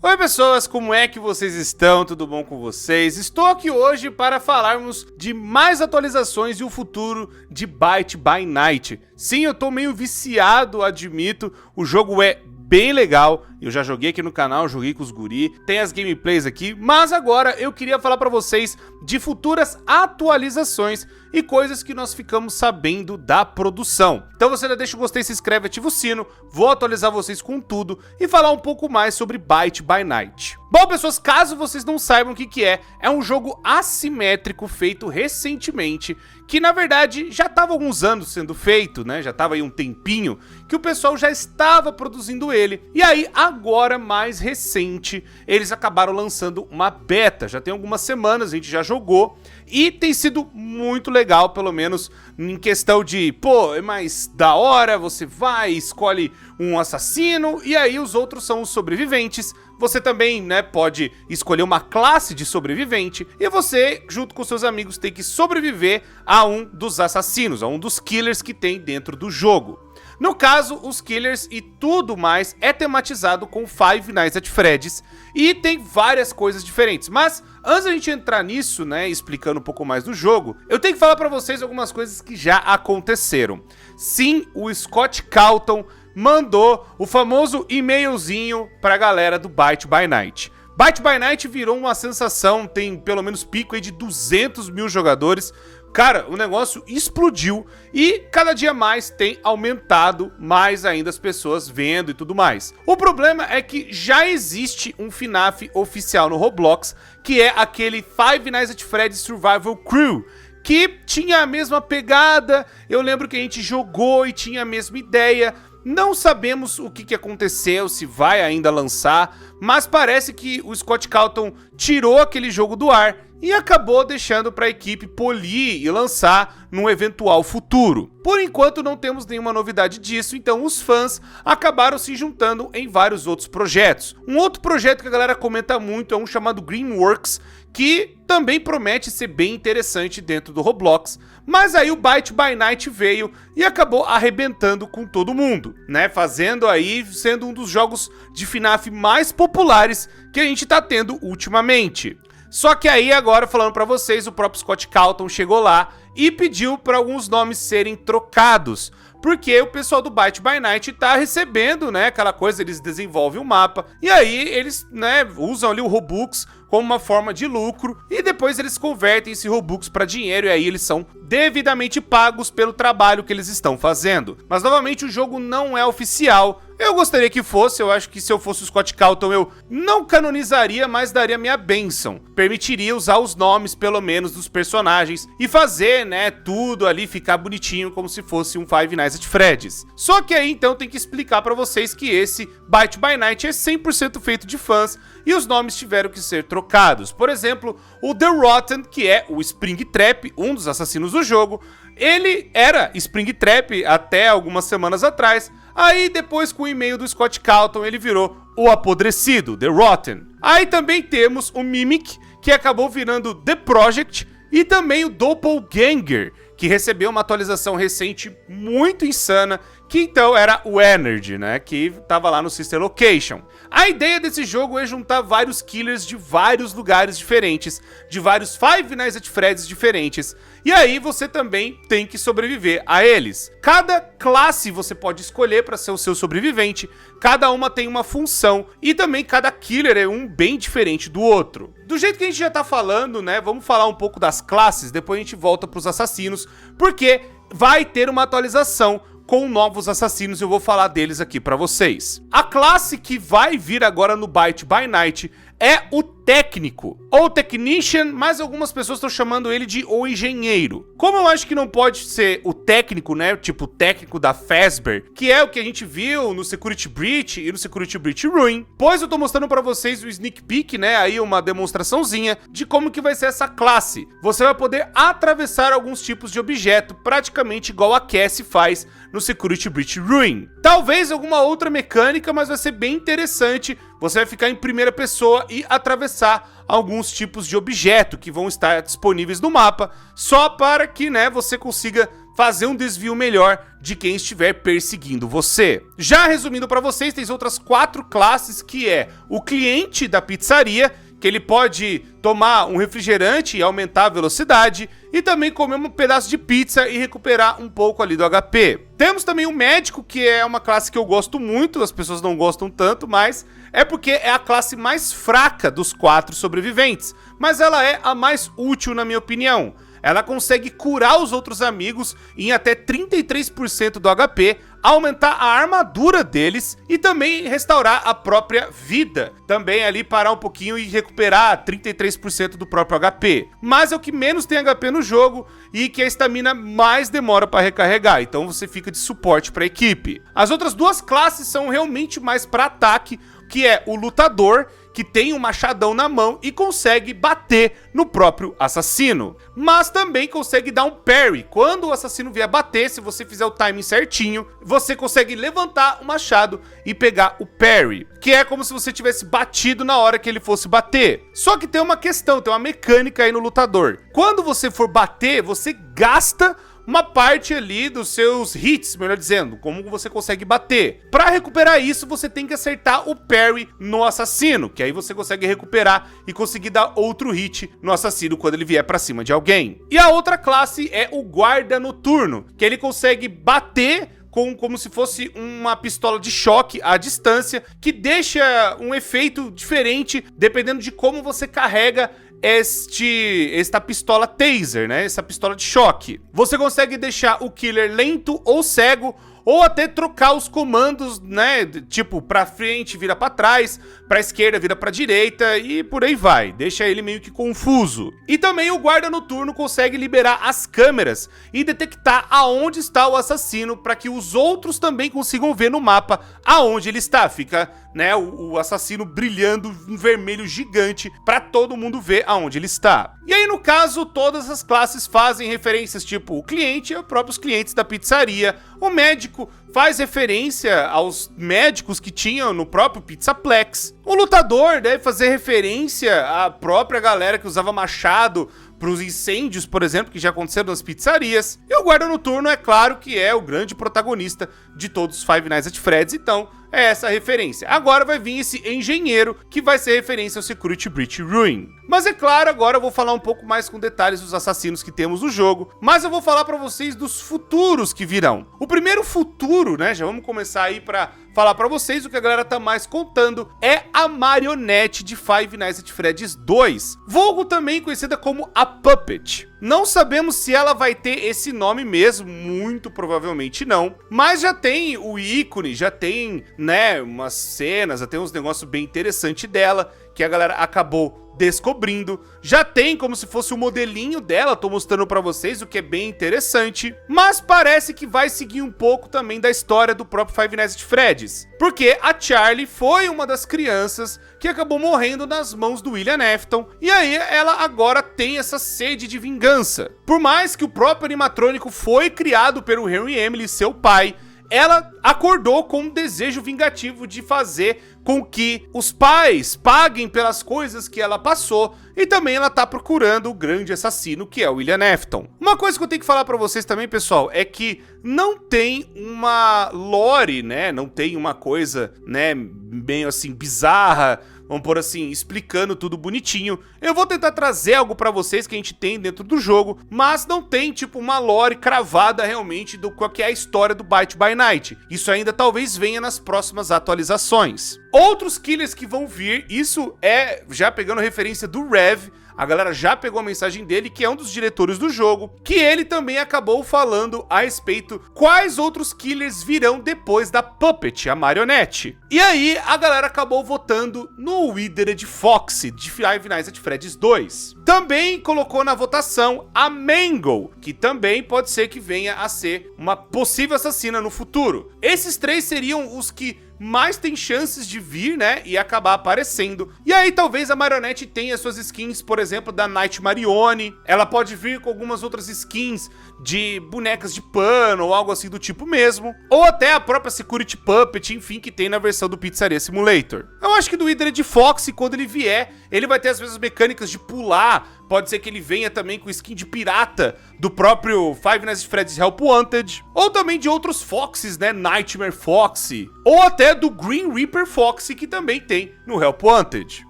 Oi pessoas, como é que vocês estão? Tudo bom com vocês? Estou aqui hoje para falarmos de mais atualizações e o futuro de Byte by Night. Sim, eu tô meio viciado, admito, o jogo é bem legal, eu já joguei aqui no canal, joguei com os guri, tem as gameplays aqui, mas agora eu queria falar pra vocês de futuras atualizações e coisas que nós ficamos sabendo da produção. Então você já deixa o gostei, se inscreve, ativa o sino, vou atualizar vocês com tudo e falar um pouco mais sobre Byte by Night. Bom pessoas, caso vocês não saibam o que é um jogo assimétrico feito recentemente, que na verdade já estava há alguns anos sendo feito, né? Já estava aí um tempinho que o pessoal já estava produzindo ele. E aí agora mais recente, eles acabaram lançando uma beta, já tem algumas semanas, a gente já jogou e tem sido muito legal, pelo menos em questão de, pô, é mais da hora, você vai, escolhe um assassino e aí os outros são os sobreviventes. Você também, né, pode escolher uma classe de sobrevivente e você, junto com seus amigos, tem que sobreviver a um dos assassinos, a um dos killers que tem dentro do jogo. No caso, os killers e tudo mais é tematizado com Five Nights at Freddy's e tem várias coisas diferentes. Mas antes da gente entrar nisso, né, explicando um pouco mais do jogo, eu tenho que falar pra vocês algumas coisas que já aconteceram. Sim, o Scott Cawthon mandou o famoso e-mailzinho pra galera do Byte by Night. Byte by Night virou uma sensação, tem pelo menos pico aí de 200 mil jogadores. Cara, o negócio explodiu e cada dia mais tem aumentado mais ainda as pessoas vendo e tudo mais. O problema é que já existe um FNAF oficial no Roblox, que é aquele Five Nights at Freddy's Survival Crew, que tinha a mesma pegada, eu lembro que a gente jogou e tinha a mesma ideia. Não sabemos o que aconteceu, se vai ainda lançar, mas parece que o Scott Cawthon tirou aquele jogo do ar e acabou deixando para a equipe polir e lançar num eventual futuro. Por enquanto não temos nenhuma novidade disso, então os fãs acabaram se juntando em vários outros projetos. Um outro projeto que a galera comenta muito é um chamado Greenworks, que também promete ser bem interessante dentro do Roblox, mas aí o Byte by Night veio e acabou arrebentando com todo mundo, né? Fazendo aí, sendo um dos jogos de FNAF mais populares que a gente tá tendo ultimamente. Só que aí agora, falando pra vocês, o próprio Scott Cawthon chegou lá e pediu para alguns nomes serem trocados, porque o pessoal do Byte by Night tá recebendo, né, aquela coisa, eles desenvolvem o mapa, e aí eles, né, usam ali o Robux como uma forma de lucro, e depois eles convertem esse Robux para dinheiro, e aí eles são devidamente pagos pelo trabalho que eles estão fazendo. Mas novamente o jogo não é oficial. Eu gostaria que fosse, eu acho que se eu fosse o Scott Cawthon eu não canonizaria, mas daria minha bênção. Permitiria usar os nomes, pelo menos, dos personagens e fazer, né, tudo ali ficar bonitinho como se fosse um Five Nights at Freddy's. Só que aí então tem que explicar pra vocês que esse Byte by Night é 100% feito de fãs e os nomes tiveram que ser trocados. Por exemplo, o The Rotten, que é o Springtrap, um dos assassinos do jogo, ele era Springtrap até algumas semanas atrás. Aí depois, com o e-mail do Scott Cawthon, ele virou o Apodrecido, The Rotten. Aí também temos o Mimic, que acabou virando The Project, e também o Doppelganger, que recebeu uma atualização recente muito insana, que então era o Energy, né, que tava lá no Sister Location. A ideia desse jogo é juntar vários killers de vários lugares diferentes, de vários Five Nights at Freddy's diferentes, e aí você também tem que sobreviver a eles. Cada classe você pode escolher para ser o seu sobrevivente, cada uma tem uma função, e também cada killer é um bem diferente do outro. Do jeito que a gente já tá falando, né, vamos falar um pouco das classes, depois a gente volta pros assassinos, porque vai ter uma atualização com novos assassinos e eu vou falar deles aqui pra vocês. A classe que vai vir agora no Byte by Night é o técnico, ou technician, mas algumas pessoas estão chamando ele de o engenheiro. Como eu acho que não pode ser o técnico, né, tipo o técnico da Fazbear, que é o que a gente viu no Security Breach e no Security Breach Ruin, pois eu tô mostrando pra vocês o sneak peek, né, aí uma demonstraçãozinha de como que vai ser essa classe. Você vai poder atravessar alguns tipos de objeto, praticamente igual a Cassie faz no Security Breach Ruin. Talvez alguma outra mecânica, mas vai ser bem interessante. Você vai ficar em primeira pessoa e atravessar alguns tipos de objeto que vão estar disponíveis no mapa, só para que, né, você consiga fazer um desvio melhor de quem estiver perseguindo você. Já resumindo para vocês, tem outras 4 classes, que é o cliente da pizzaria, que ele pode tomar um refrigerante e aumentar a velocidade, e também comer um pedaço de pizza e recuperar um pouco ali do HP. Temos também o médico, que é uma classe que eu gosto muito, as pessoas não gostam tanto, mas é porque é a classe mais fraca dos 4 sobreviventes, mas ela é a mais útil na minha opinião. Ela consegue curar os outros amigos em até 33% do HP, aumentar a armadura deles e também restaurar a própria vida. Também ali parar um pouquinho e recuperar 33% do próprio HP. Mas é o que menos tem HP no jogo e que a estamina mais demora para recarregar, então você fica de suporte para a equipe. As outras 2 classes são realmente mais para ataque, que é o lutador, que tem um machadão na mão e consegue bater no próprio assassino. Mas também consegue dar um parry. Quando o assassino vier bater, se você fizer o timing certinho, você consegue levantar o machado e pegar o parry, que é como se você tivesse batido na hora que ele fosse bater. Só que tem uma questão, tem uma mecânica aí no lutador. Quando você for bater, você gasta uma parte ali dos seus hits, melhor dizendo, como você consegue bater. Para recuperar isso, você tem que acertar o parry no assassino, que aí você consegue recuperar e conseguir dar outro hit no assassino quando ele vier para cima de alguém. E a outra classe é o guarda noturno, que ele consegue bater como se fosse uma pistola de choque à distância, que deixa um efeito diferente dependendo de como você carrega esta pistola taser, né? Essa pistola de choque. Você consegue deixar o killer lento ou cego, ou até trocar os comandos, né? Tipo, pra frente vira pra trás, pra esquerda vira pra direita e por aí vai. Deixa ele meio que confuso. E também o guarda noturno consegue liberar as câmeras e detectar aonde está o assassino, para que os outros também consigam ver no mapa aonde ele está. Fica, né, o assassino brilhando em vermelho gigante para todo mundo ver aonde ele está. E aí, no caso, todas as classes fazem referências, tipo, o cliente é os próprios clientes da pizzaria, o médico faz referência aos médicos que tinham no próprio Pizzaplex, o lutador deve fazer referência à própria galera que usava machado para os incêndios, por exemplo, que já aconteceram nas pizzarias, e o guarda noturno, é claro, que é o grande protagonista de todos os Five Nights at Freddy's, então é essa a referência. Agora vai vir esse engenheiro, que vai ser referência ao Security Breach Ruin. Mas é claro, agora eu vou falar um pouco mais com detalhes dos assassinos que temos no jogo, mas eu vou falar para vocês dos futuros que virão. O primeiro futuro, né, já vamos começar aí para falar para vocês o que a galera tá mais contando, é a marionete de Five Nights at Freddy's 2, vulgo também conhecida como a Puppet. Não sabemos se ela vai ter esse nome mesmo, muito provavelmente não, mas já tem o ícone, já tem, né, umas cenas, já tem uns negócios bem interessantes dela, que a galera acabou descobrindo. Já tem como se fosse o modelinho dela, tô mostrando pra vocês, o que é bem interessante, mas parece que vai seguir um pouco também da história do próprio Five Nights at Freddy's, porque a Charlie foi uma das crianças que acabou morrendo nas mãos do William Afton, e aí ela agora tem essa sede de vingança. Por mais que o próprio animatrônico foi criado pelo Henry Emily, seu pai, ela acordou com um desejo vingativo de fazer com que os pais paguem pelas coisas que ela passou, e também ela tá procurando o grande assassino, que é o William Afton. Uma coisa que eu tenho que falar pra vocês também, pessoal, é que não tem uma lore, né, não tem uma coisa, né, meio assim bizarra, vamos por assim, explicando tudo bonitinho. Eu vou tentar trazer algo pra vocês que a gente tem dentro do jogo, mas não tem tipo uma lore cravada realmente do qual que é a história do Byte by Night. Isso ainda talvez venha nas próximas atualizações. Outros killers que vão vir, isso é já pegando referência do Rev, a galera já pegou a mensagem dele, que é um dos diretores do jogo, que ele também acabou falando a respeito quais outros killers virão depois da Puppet, a marionete. E aí a galera acabou votando no Withered Fox de Five Nights at Freddy's 2. Também colocou na votação a Mangle, que também pode ser que venha a ser uma possível assassina no futuro. Esses 3 seriam os que mais tem chances de vir, né, e acabar aparecendo. E aí talvez a marionete tenha suas skins, por exemplo, da Night Marione. Ela pode vir com algumas outras skins de bonecas de pano ou algo assim do tipo mesmo. Ou até a própria Security Puppet, enfim, que tem na versão do Pizzaria Simulator. Eu acho que do Withered Fox, quando ele vier, ele vai ter as mesmas mecânicas de pular pode ser que ele venha também com skin de pirata do próprio Five Nights at Freddy's Help Wanted, ou também de outros Foxes, né, Nightmare Foxy, ou até do Green Reaper Foxy, que também tem no Help Wanted.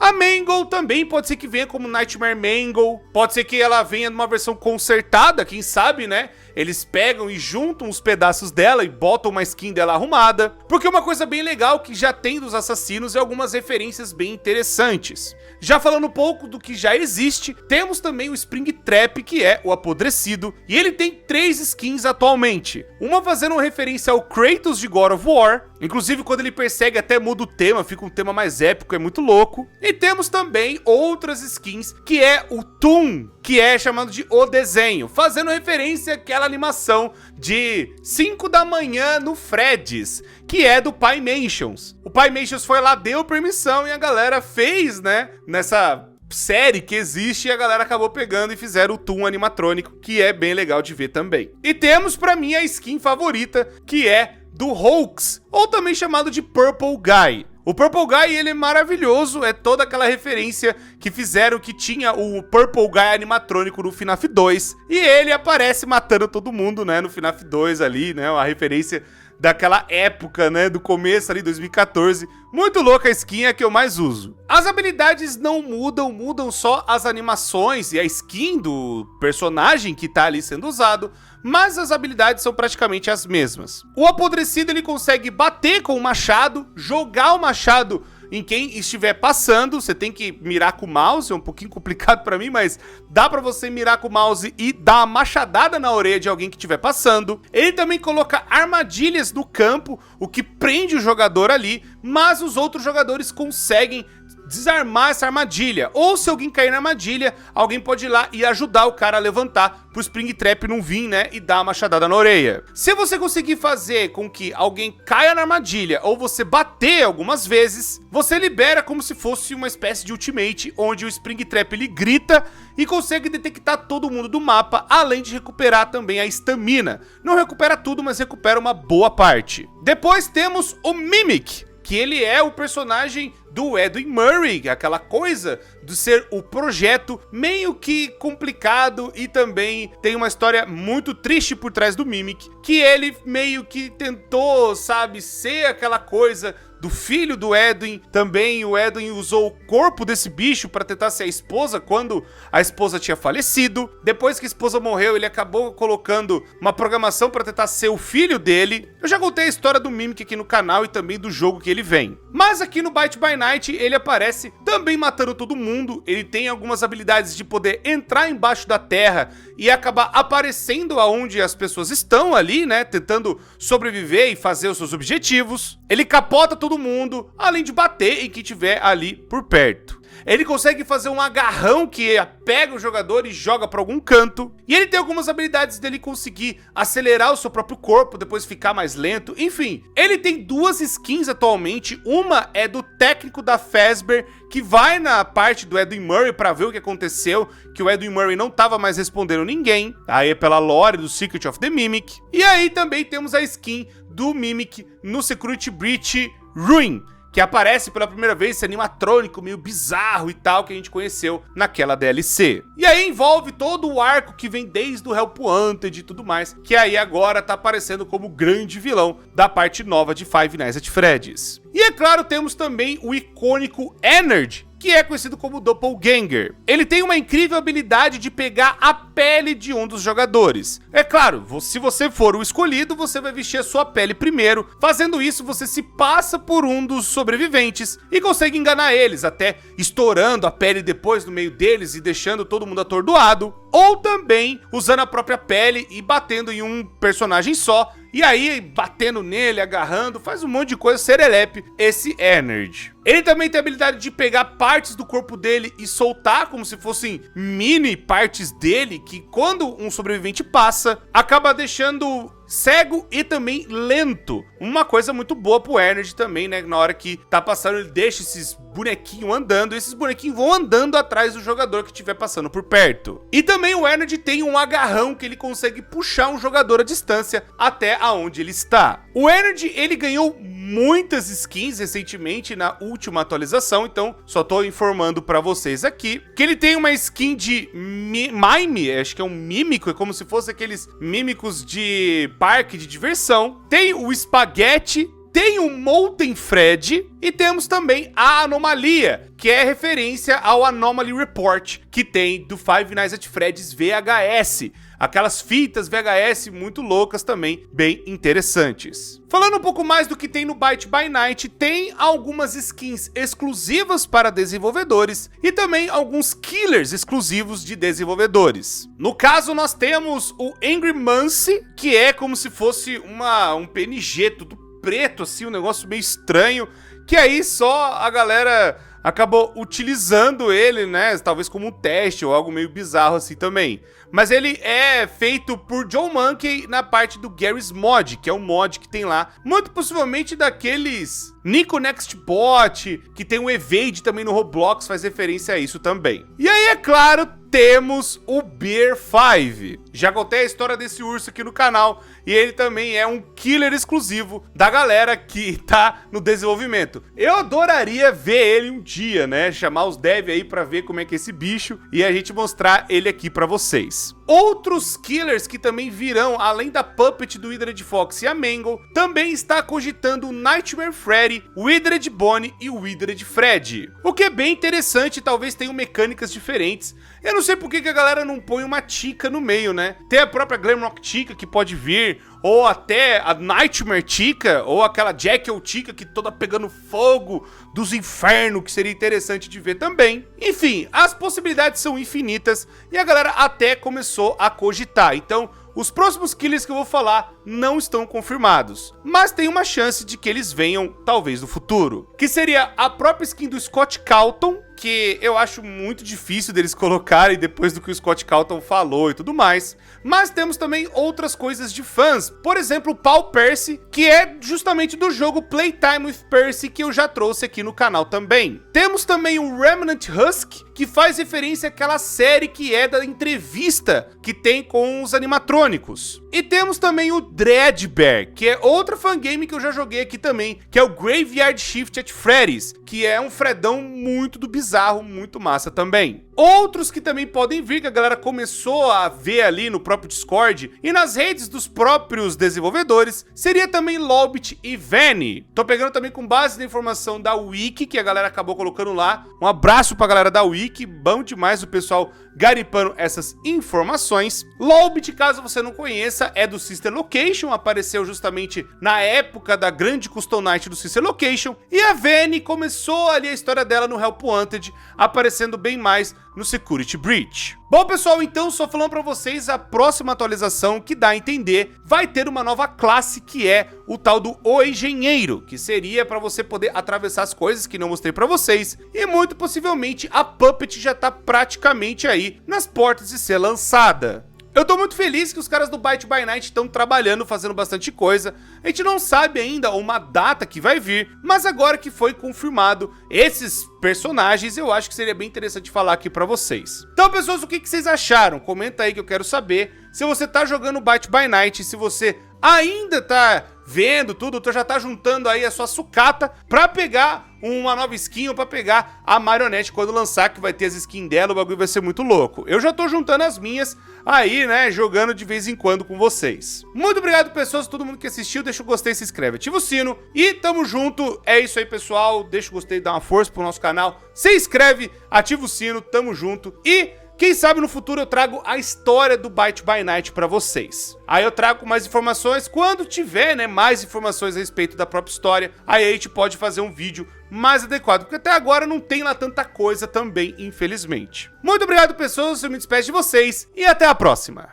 A Mangle também pode ser que venha como Nightmare Mangle, pode ser que ela venha numa versão consertada, quem sabe, né? Eles pegam e juntam os pedaços dela e botam uma skin dela arrumada, porque uma coisa bem legal que já tem dos assassinos é algumas referências bem interessantes. Já falando um pouco do que já existe, temos também o Springtrap, que é o apodrecido, e ele tem 3 skins atualmente. Uma fazendo referência ao Kratos de God of War, inclusive quando ele persegue até muda o tema, fica um tema mais épico, é muito louco. E temos também outras skins, que é o Toon, que é chamado de O Desenho, fazendo referência àquela animação de 5 da manhã no Freddy's, que é do Pymantions. O Pymantions foi lá, deu permissão e a galera fez, né, nessa série que existe, e a galera acabou pegando e fizeram o Toon animatrônico, que é bem legal de ver também. E temos pra mim a skin favorita, que é do Hoax, ou também chamado de Purple Guy. O Purple Guy, ele é maravilhoso, é toda aquela referência que fizeram que tinha o Purple Guy animatrônico no FNAF 2, e ele aparece matando todo mundo, né, no FNAF 2 ali, né, uma referência daquela época, né, do começo ali, 2014, muito louca a skin, é a que eu mais uso. As habilidades não mudam, mudam só as animações e a skin do personagem que tá ali sendo usado, mas as habilidades são praticamente as mesmas. O apodrecido, ele consegue bater com o machado, jogar o machado em quem estiver passando, você tem que mirar com o mouse, é um pouquinho complicado pra mim, mas dá pra você mirar com o mouse e dar uma machadada na orelha de alguém que estiver passando. Ele também coloca armadilhas no campo, o que prende o jogador ali, mas os outros jogadores conseguem desarmar essa armadilha, ou se alguém cair na armadilha, alguém pode ir lá e ajudar o cara a levantar pro Springtrap não vir, né, e dar uma machadada na orelha. Se você conseguir fazer com que alguém caia na armadilha, ou você bater algumas vezes, você libera como se fosse uma espécie de ultimate, onde o Springtrap ele grita e consegue detectar todo mundo do mapa, além de recuperar também a estamina. Não recupera tudo, mas recupera uma boa parte. Depois temos o Mimic, que ele é o personagem do Edwin Murray, aquela coisa de ser o projeto meio que complicado, e também tem uma história muito triste por trás do Mimic, que ele meio que tentou, sabe, ser aquela coisa do filho do Edwin. Também o Edwin usou o corpo desse bicho para tentar ser a esposa quando a esposa tinha falecido. Depois que a esposa morreu, ele acabou colocando uma programação para tentar ser o filho dele. Eu já contei a história do Mimic aqui no canal e também do jogo que ele vem. Mas aqui no Byte by Night ele aparece também matando todo mundo. Ele tem algumas habilidades de poder entrar embaixo da terra e acabar aparecendo aonde as pessoas estão ali, né, tentando sobreviver e fazer os seus objetivos. Ele capota todo mundo, além de bater em quem tiver ali por perto. Ele consegue fazer um agarrão que pega o jogador e joga para algum canto. E ele tem algumas habilidades dele conseguir acelerar o seu próprio corpo, depois ficar mais lento. Enfim, ele tem 2 skins atualmente. Uma é do técnico da Fazbear, que vai na parte do Edwin Murray para ver o que aconteceu, que o Edwin Murray não estava mais respondendo ninguém. Aí é pela lore do Secret of the Mimic. E aí também temos a skin do Mimic no Security Breach Ruin, que aparece pela primeira vez esse animatrônico meio bizarro e tal que a gente conheceu naquela DLC. E aí envolve todo o arco que vem desde o Help Wanted e tudo mais, que aí agora tá aparecendo como grande vilão da parte nova de Five Nights at Freddy's. E é claro, temos também o icônico Ennard, que é conhecido como Doppelganger. Ele tem uma incrível habilidade de pegar a pele de um dos jogadores. É claro, se você for o escolhido, você vai vestir a sua pele primeiro. Fazendo isso, você se passa por um dos sobreviventes e consegue enganar eles, até estourando a pele depois no meio deles e deixando todo mundo atordoado. Ou também usando a própria pele e batendo em um personagem só. E aí, batendo nele, agarrando, faz um monte de coisa serelepe, esse Ennard. Ele também tem a habilidade de pegar partes do corpo dele e soltar como se fossem mini partes dele, que quando um sobrevivente passa, acaba deixando cego e também lento. Uma coisa muito boa pro Ennard também, né? Na hora que tá passando, ele deixa esses bonequinhos andando, e esses bonequinhos vão andando atrás do jogador que estiver passando por perto. E também o Ennard tem um agarrão que ele consegue puxar um jogador à distância até aonde ele está. O Ennard, ele ganhou muitas skins recentemente na última atualização, então só tô informando pra vocês aqui que ele tem uma skin de mime, acho que é um mímico, é como se fosse aqueles mímicos de parque de diversão. Tem o Spaghetti, tem o Molten Fred e temos também a Anomalia, que é referência ao Anomaly Report que tem do Five Nights at Freddy's VHS. Aquelas fitas VHS muito loucas também, bem interessantes. Falando um pouco mais do que tem no Byte by Night, tem algumas skins exclusivas para desenvolvedores e também alguns killers exclusivos de desenvolvedores. No caso, nós temos o Angry Mancy, que é como se fosse um PNG tudo preto, assim, um negócio meio estranho, que aí só a galera acabou utilizando ele, né, talvez como um teste ou algo meio bizarro assim também. Mas ele é feito por Joe Monkey na parte do Garry's Mod, que é um mod que tem lá, muito possivelmente daqueles Nico Next Bot, que tem o Evade também no Roblox, faz referência a isso também. E aí, é claro, temos o Bear 5. Já contei a história desse urso aqui no canal, e ele também é um killer exclusivo da galera que tá no desenvolvimento. Eu adoraria ver ele um dia, né, chamar os devs aí pra ver como é que é esse bicho, e a gente mostrar ele aqui pra vocês. Outros killers que também virão, além da Puppet do Withered Fox e a Mangle, também está cogitando o Nightmare Freddy, o Withered Bonnie e o Withered Fred. O que é bem interessante, talvez tenham mecânicas diferentes. Eu não sei por que a galera não põe uma Chica no meio, né? Tem a própria Glamrock Chica que pode vir, ou até a Nightmare Chica, ou aquela Jekyll Chica que toda pegando fogo dos infernos, que seria interessante de ver também. Enfim, as possibilidades são infinitas e a galera até começou a cogitar. Então, os próximos killers que eu vou falar não estão confirmados, mas tem uma chance de que eles venham talvez no futuro, que seria a própria skin do Scott Calton, que eu acho muito difícil deles colocarem depois do que o Scott Calton falou e tudo mais. Mas temos também outras coisas de fãs, por exemplo o Paul Percy, que é justamente do jogo Playtime with Percy, que eu já trouxe aqui no canal também. Temos também o Remnant Husk, que faz referência àquela série que é da entrevista que tem com os animatrônicos. E temos também o Dreadbear, que é outra fangame que eu já joguei aqui também, que é o Graveyard Shift at Freddy's, que é um Fredão muito do bizarro, muito massa também. Outros que também podem vir, que a galera começou a ver ali no próprio Discord e nas redes dos próprios desenvolvedores, seria também Lobit e Vanny. Tô pegando também com base na informação da Wiki, que a galera acabou colocando lá. Um abraço pra galera da Wiki, bom demais o pessoal garipando essas informações. Lobit, caso você não conheça, é do Sister Location, apareceu justamente na época da grande Custom Night do Sister Location. E a Vanny começou ali a história dela no Help Wanted, aparecendo bem mais no Security Breach. Bom, pessoal, então, só falando pra vocês, a próxima atualização que dá a entender vai ter uma nova classe, que é o tal do O Engenheiro, que seria pra você poder atravessar as coisas que não mostrei pra vocês, e muito possivelmente a Puppet já tá praticamente aí nas portas de ser lançada. Eu tô muito feliz que os caras do Byte by Night estão trabalhando, fazendo bastante coisa. A gente não sabe ainda uma data que vai vir, mas agora que foi confirmado esses personagens, eu acho que seria bem interessante falar aqui pra vocês. Então, pessoas, o que vocês acharam? Comenta aí que eu quero saber. Se você tá jogando Byte by Night, se você ainda tá vendo tudo, tu já tá juntando aí a sua sucata pra pegar uma nova skin ou pra pegar a marionete quando lançar, que vai ter as skins dela, o bagulho vai ser muito louco. Eu já tô juntando as minhas aí, né, jogando de vez em quando com vocês. Muito obrigado, pessoas, todo mundo que assistiu, deixa o gostei, se inscreve, ativa o sino e tamo junto. É isso aí, pessoal, deixa o gostei, dá uma força pro nosso canal, se inscreve, ativa o sino, tamo junto e quem sabe no futuro eu trago a história do Byte by Night pra vocês. Aí eu trago mais informações quando tiver, né, mais informações a respeito da própria história. Aí a gente pode fazer um vídeo mais adequado, porque até agora não tem lá tanta coisa também, infelizmente. Muito obrigado, pessoas, eu me despeço de vocês e até a próxima.